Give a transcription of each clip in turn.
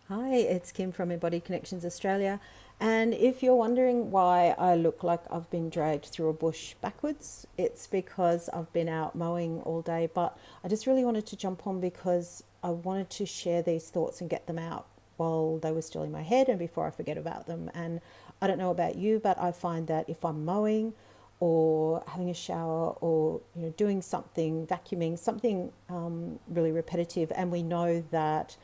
Hi, it's Kim from Embodied Connections Australia. And if you're wondering why I look like I've been dragged through a bush backwards, it's because I've been out mowing all day. But I just really wanted to jump on because I wanted to share these thoughts and get them out while they were still in my head and before I forget about them. And I don't know about you, but I find that if I'm mowing or having a shower or doing something, vacuuming, something really repetitive, and we know that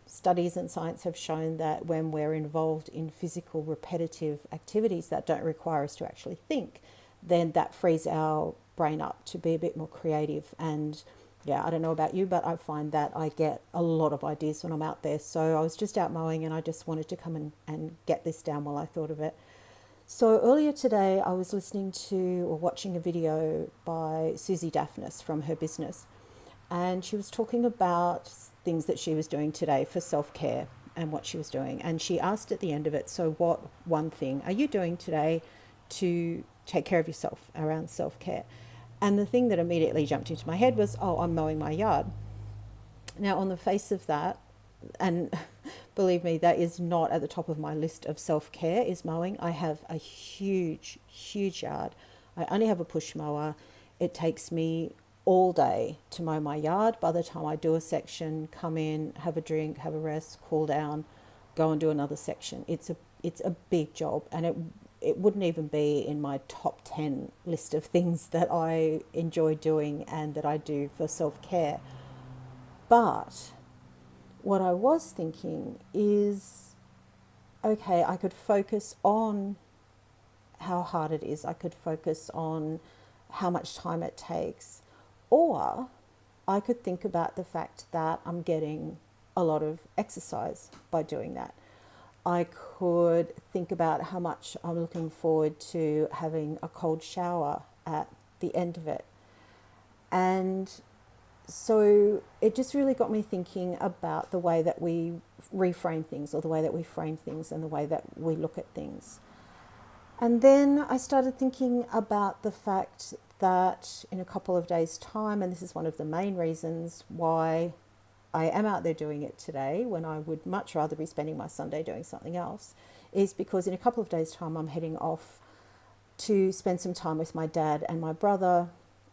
studies and science have shown that when we're involved in physical, repetitive activities that don't require us to actually think, then that frees our brain up to be a bit more creative. And yeah, I don't know about you, but I find that I get a lot of ideas when I'm out there. So I was just out mowing and I just wanted to come and get this down while I thought of it. So earlier today, I was listening to or watching a video by Susie Daphnis from her business, and she was talking about things that she was doing today for self care and what she was doing. And she asked at the end of it, so, what one thing are you doing today to take care of yourself around self care? And the thing that immediately jumped into my head was, oh, I'm mowing my yard. Now, on the face of that, and believe me, that is not at the top of my list of self care, is mowing. I have a huge, huge yard. I only have a push mower. It takes me all day to mow my yard. By the time I do a section, come in, have a drink, have a rest, cool down, go and do another section. It's a big job, and it wouldn't even be in my top 10 list of things that I enjoy doing and that I do for self care. But what I was thinking is, okay, I could focus on how hard it is, I could focus on how much time it takes, or I could think about the fact that I'm getting a lot of exercise by doing that. I could think about how much I'm looking forward to having a cold shower at the end of it. And so it just really got me thinking about the way that we reframe things, or the way that we frame things, and the way that we look at things. And then I started thinking about the fact that in a couple of days' time, and this is one of the main reasons why I am out there doing it today when I would much rather be spending my Sunday doing something else, is because in a couple of days' time I'm heading off to spend some time with my dad and my brother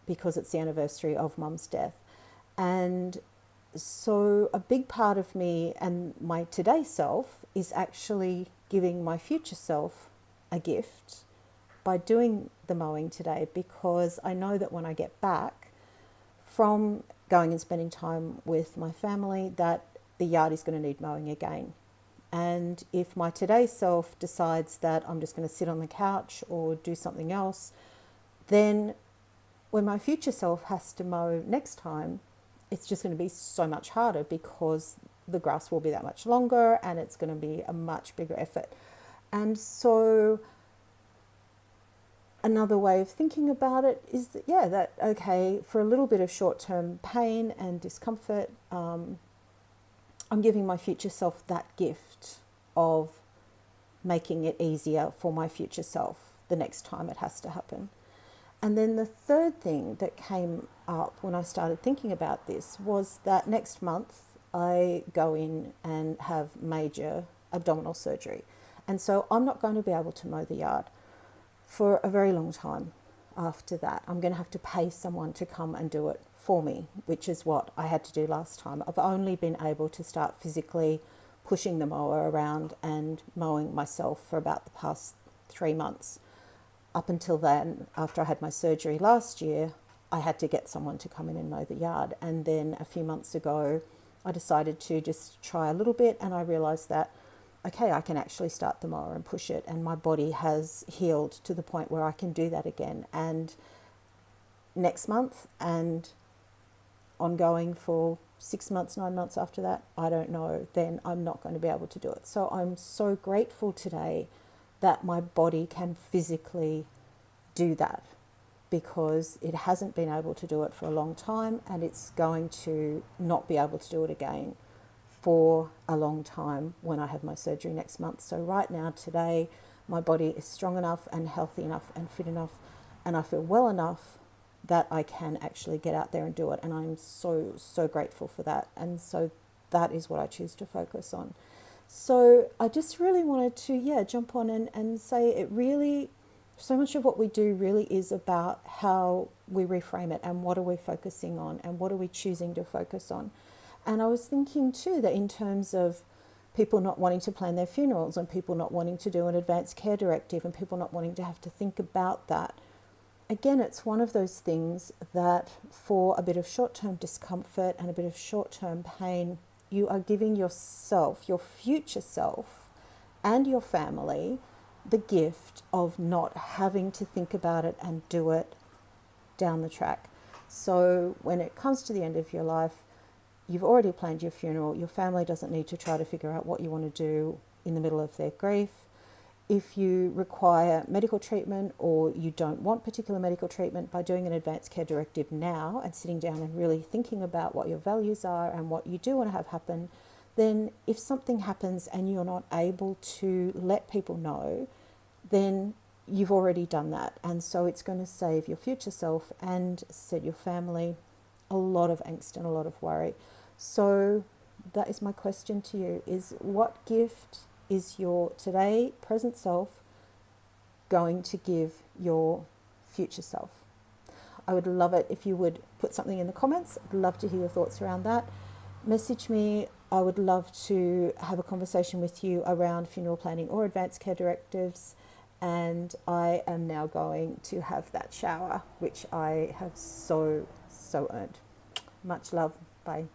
because it's the anniversary of Mum's death. And so a big part of me and my today self is actually giving my future self a gift by doing the mowing today, because I know that when I get back from going and spending time with my family, that the yard is going to need mowing again. And if my today self decides that I'm just going to sit on the couch or do something else, then when my future self has to mow next time, it's just going to be so much harder because the grass will be that much longer and it's going to be a much bigger effort. And so another way of thinking about it is that, yeah, that okay, for a little bit of short-term pain and discomfort, I'm giving my future self that gift of making it easier for my future self the next time it has to happen. And then the third thing that came up when I started thinking about this was that next month I go in and have major abdominal surgery. And so I'm not going to be able to mow the yard for a very long time after that. I'm going to have to pay someone to come and do it for me, which is what I had to do last time. I've only been able to start physically pushing the mower around and mowing myself for about the past 3 months. Up until then, after I had my surgery last year, I had to get someone to come in and mow the yard. And then a few months ago, I decided to just try a little bit, and I realized that, okay, I can actually start the mower and push it, and my body has healed to the point where I can do that again. And next month and ongoing for 6 months, 9 months after that, I don't know, then I'm not going to be able to do it. So I'm so grateful today that my body can physically do that, because it hasn't been able to do it for a long time, and it's going to not be able to do it again for a long time when I have my surgery next month. So right now, today, my body is strong enough and healthy enough and fit enough, and I feel well enough that I can actually get out there and do it. And I'm so, so grateful for that. And so that is what I choose to focus on. So I just really wanted to, jump on and say it really, so much of what we do really is about how we reframe it and what are we focusing on and what are we choosing to focus on. And I was thinking too that in terms of people not wanting to plan their funerals and people not wanting to do an advanced care directive and people not wanting to have to think about that, again, it's one of those things that for a bit of short-term discomfort and a bit of short-term pain, you are giving yourself, your future self, and your family the gift of not having to think about it and do it down the track. So when it comes to the end of your life, you've already planned your funeral. Your family doesn't need to try to figure out what you want to do in the middle of their grief. If you require medical treatment or you don't want particular medical treatment, by doing an advanced care directive now and sitting down and really thinking about what your values are and what you do want to have happen, then if something happens and you're not able to let people know, then you've already done that. And so it's going to save your future self and set your family a lot of angst and a lot of worry. So that is my question to you, is what gift is your today present self going to give your future self? I would love it if you would put something in the comments. I'd love to hear your thoughts around that. Message me. I would love to have a conversation with you around funeral planning or advanced care directives. And I am now going to have that shower, which I have so earned. Much love. Bye.